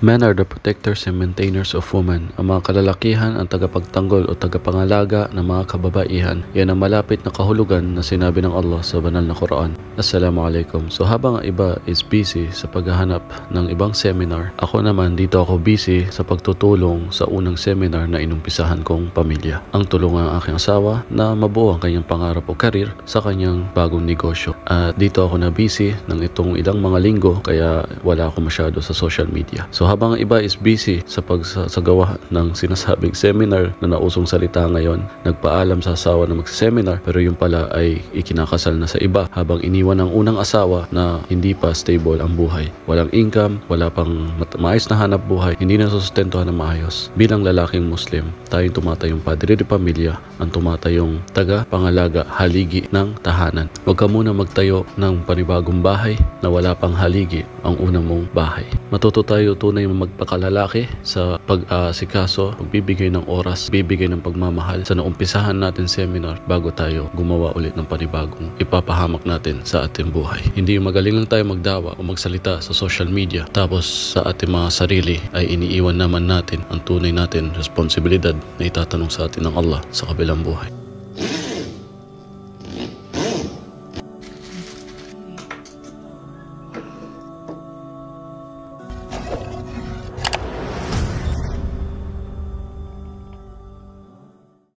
Men are the protectors and maintainers of women. Ang mga kalalakihan ang tagapagtanggol o tagapangalaga ng mga kababaihan. Yan ang malapit na kahulugan na sinabi ng Allah sa banal na Quran. Assalamualaikum. So habang ang iba is busy sa paghahanap ng ibang seminar, ako naman dito ako busy sa pagtutulong sa unang seminar na inumpisahan kong pamilya. Ang tulungan ng aking asawa na mabuo ang kanyang pangarap o karir sa kanyang bagong negosyo. At dito ako na busy ng itong ilang mga linggo kaya wala ako masyado sa social media. So habang ang iba is busy sa pagsagawa ng sinasabing seminar na nausong salita ngayon, nagpaalam sa asawa na magsiseminar pero yung pala ay ikinakasal na sa iba habang iniwan ng unang asawa na hindi pa stable ang buhay. Walang income, wala pang maayos na hanap buhay, hindi na sustentuhan na maayos. Bilang lalaking Muslim, tayong tumatayong padre de pamilya, ang tumatayong taga-pangalaga, haligi ng tahanan. Huwag ka muna magtayo ng panibagong bahay na wala pang haligi ang unang mong bahay. Matuto tayo tunay magpakalalaki sa pag-asikaso, pagbibigay ng oras, bibigay ng pagmamahal sa naumpisahan natin seminar bago tayo gumawa ulit ng panibagong ipapahamak natin sa ating buhay. Hindi magaling lang tayo magdawa o magsalita sa social media tapos sa ating mga sarili ay iniiwan naman natin ang tunay natin responsibilidad na itatanong sa atin ng Allah sa kabilang buhay.